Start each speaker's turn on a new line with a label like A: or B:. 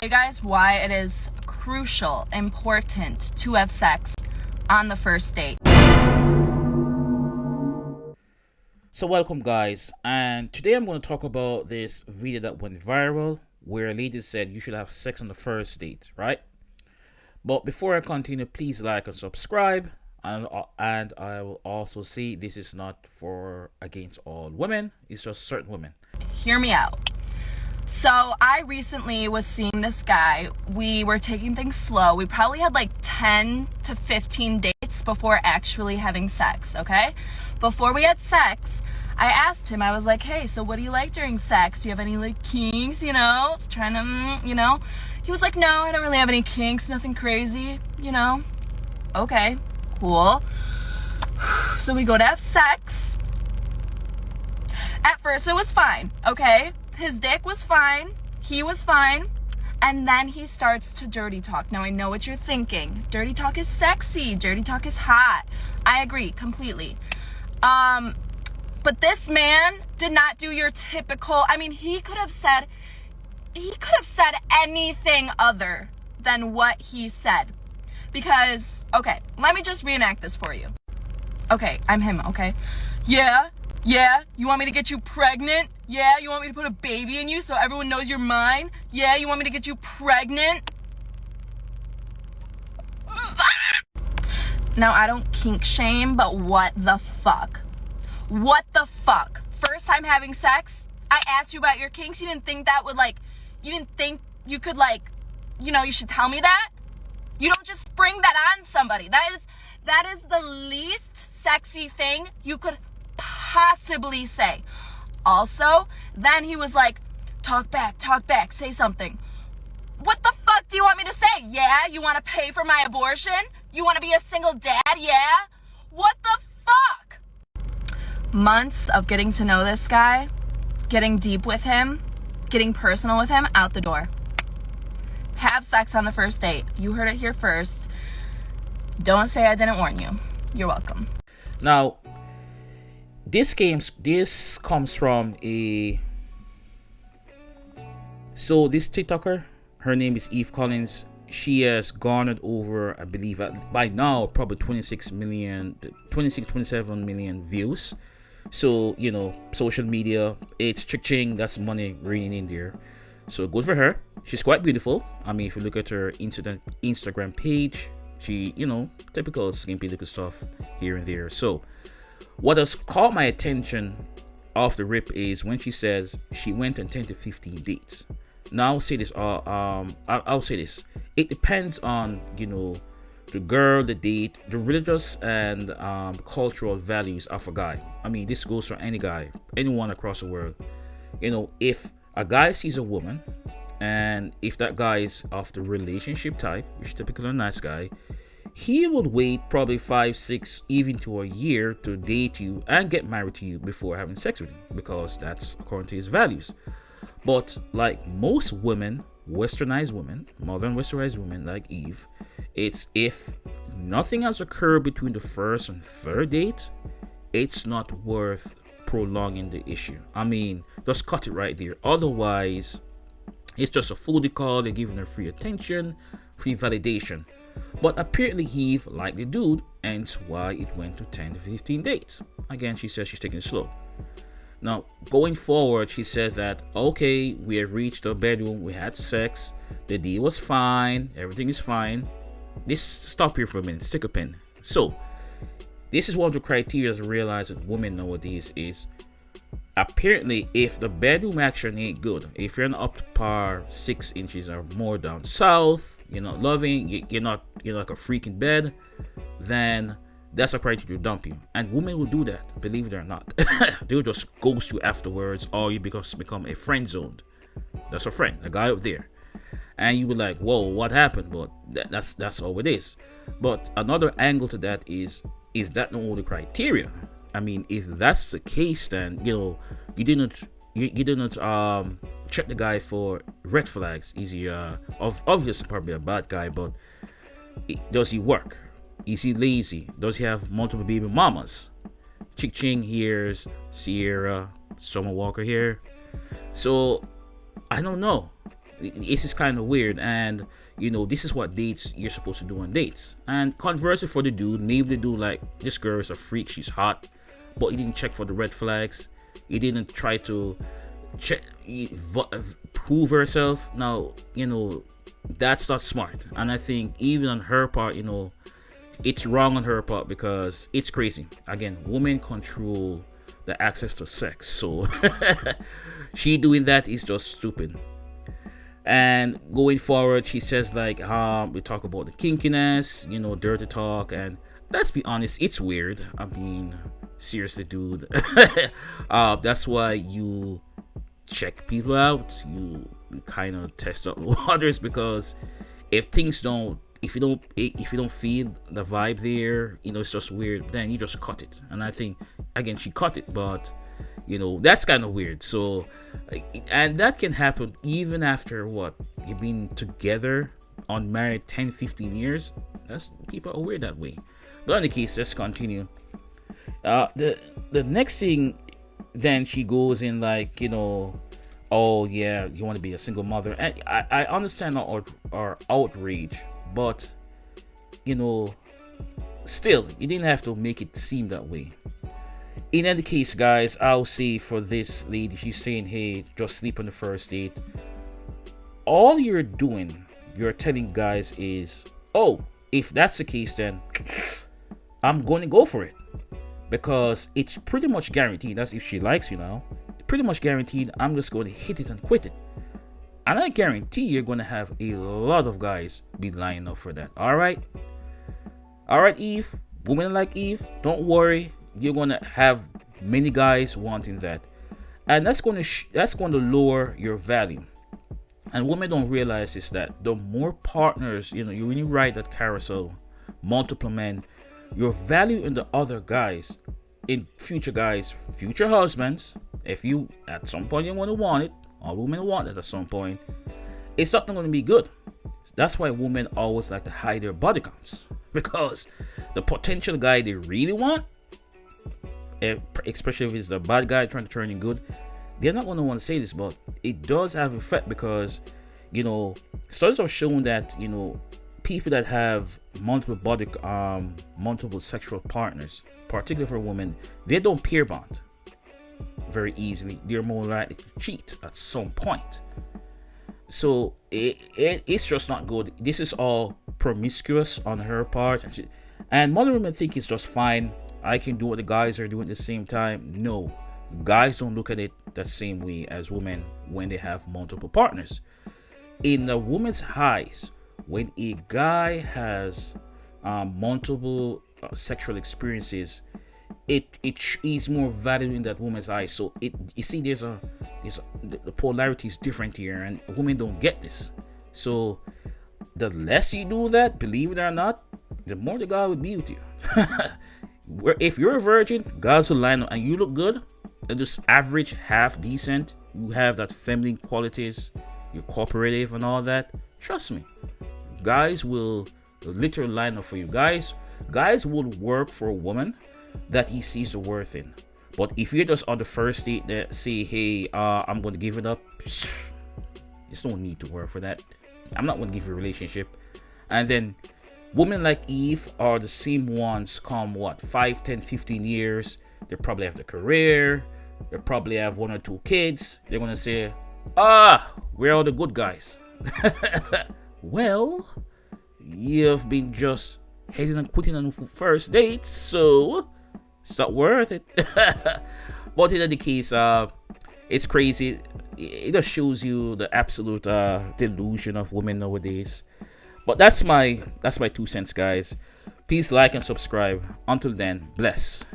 A: you guys why it is crucial, important to have sex on the first date.
B: So welcome guys, and today I'm going to talk about this video that went viral where a lady said you should have sex on the first date, right? But before I continue, please like and subscribe, and I will also say this is not for against all women, it's just certain women.
A: Hear me out. So I recently was seeing this guy. We were taking things slow. We probably had like 10 to 15 dates before actually having sex, okay? Before we had sex, I asked him, I was like, hey, so what do you like during sex? Do you have any like kinks, trying to, He was like, no, I don't really have any kinks, nothing crazy, Okay, cool. So we go to have sex. At first it was fine, okay? His dick was fine, he was fine, and then he starts to dirty talk. Now I know what you're thinking. Dirty talk is sexy, dirty talk is hot. I agree completely. But this man did not do your typical, he could have said anything other than what he said. Because, okay, let me just reenact this for you. Okay, I'm him, okay? Yeah, you want me to get you pregnant? Yeah, you want me to put a baby in you so everyone knows you're mine? Yeah, you want me to get you pregnant? Now, I don't kink shame, but what the fuck? What the fuck? First time having sex, I asked you about your kinks, you didn't think you didn't think you could you should tell me that? You don't just spring that on somebody. That is the least sexy thing you could possibly say. Also, then he was like, talk back, say something. What the fuck do you want me to say? Yeah, you want to pay for my abortion? You want to be a single dad? Yeah? What the fuck? Months of getting to know this guy, getting deep with him, getting personal with him, out the door. Have sex on the first date. You heard it here first. Don't say I didn't warn you. You're welcome.
B: Now, this comes from so this TikToker, her name is Eve Collins. She has garnered over, I believe, by now probably 27 million views. So social media, it's ching, that's money raining in there. So good for her. She's quite beautiful. If you look at her Instagram page, she typical skimpy little stuff here and there. So what has caught my attention off the rip is when she says she went on 10 to 15 dates. Now I'll say this. I'll say this. It depends on the girl, the date, the religious and cultural values of a guy. This goes for any guy, anyone across the world. If a guy sees a woman, and if that guy is of the relationship type, which is typically a nice guy, he would wait probably 5, 6, even to a year to date you and get married to you before having sex with you, because that's according to his values. But like most women, westernized women, modern westernized women like Eve, it's if nothing has occurred between the first and third date, it's not worth prolonging the issue. Just cut it right there. Otherwise, it's just a foodie call. They're giving her free attention, free validation. But apparently Eve, like the dude, hence why it went to 10 to 15 dates. Again, she says she's taking it slow. Now, going forward, she said that, okay, we have reached the bedroom, we had sex, the deal was fine, everything is fine. Stop here for a minute, stick a pin. So, this is one of the criteria to realize that women nowadays is, apparently, if the bedroom action ain't good, if you're not up to par 6 inches or more down south, you're not loving, you're like a freak in bed, then that's a criteria to dump you. And women will do that, believe it or not. They'll just ghost you afterwards, or you become a friend zoned. That's a friend, a guy up there. And you be like, whoa, what happened? But that's all it is. But another angle to that is that not all the criteria? If that's the case, then you didn't check the guy for red flags. Is he obviously probably a bad guy, but does he work? Is he lazy? Does he have multiple baby mamas? Chick Ching here's Sierra, Summer Walker here. So I don't know. This is kind of weird. And this is what dates you're supposed to do on dates. And conversely for the dude, maybe the dude like, this girl is a freak, she's hot, but he didn't check for the red flags. He didn't try to prove herself. Now, that's not smart. And I think even on her part, it's wrong on her part, because it's crazy. Again, women control the access to sex, so she doing that is just stupid. And going forward, she says like, we talk about the kinkiness, dirty talk, and let's be honest, it's weird. I mean, seriously, dude. That's why you check people out. You kind of test out the waters, because if you don't feel the vibe there, it's just weird, then you just cut it. And I think, again, she cut it, but that's kind of weird. So, and that can happen even after what, you've been together, unmarried 10-15 years. That's, people are weird that way. But in any case, let's continue. The next thing, then she goes in like, oh yeah, you want to be a single mother. And I understand our outrage, but still, you didn't have to make it seem that way. In any case, guys, I'll say for this lady, she's saying, hey, just sleep on the first date. All you're doing, you're telling guys is, oh, if that's the case, then I'm going to go for it, because it's pretty much guaranteed. That's if she likes you now. Pretty much guaranteed, I'm just going to hit it and quit it. And I guarantee you're going to have a lot of guys be lining up for that. All right, Eve, women like Eve, don't worry. You're going to have many guys wanting that. And that's going to lower your value. And women don't realize is that the more partners, you when you ride that carousel, multiple men, your value in the other guys, in future husbands, if you at some point you want it, all women want it at some point, it's not going to be good. That's why women always like to hide their body counts, because the potential guy they really want, especially if it's the bad guy trying to turn you good, they're not going to want to say this, but it does have effect, because studies have shown that people that have multiple sexual partners, particularly for women, they don't pair bond very easily. They're more likely to cheat at some point. So it's just not good. This is all promiscuous on her part, and mother women think it's just fine. I can do what the guys are doing at the same time. No, guys don't look at it the same way as women when they have multiple partners. In a woman's eyes, when a guy has multiple sexual experiences, it is more valuable in that woman's eyes. So you see, the polarity is different here, and women don't get this. So the less you do that, believe it or not, the more the guy will be with you. If you're a virgin, guys will line up and you look good, and just average, half decent, you have that feminine qualities, you're cooperative and all that, trust me, guys will literally line up for you. Guys will work for a woman that he sees the worth in. But if you're just on the first date that say, hey, I'm going to give it up, there's no need to work for that. I'm not going to give you a relationship. And then women like Eve are the same ones come 5, 10, 15 years. They probably have the career. They probably have 1 or 2 kids. They're going to say, where are the good guys? Well, you've been just heading and quitting on first date, so it's not worth it. But in any case, it's crazy. It just shows you the absolute delusion of women nowadays. But that's my 2 cents, guys. Please like and subscribe. Until then, bless.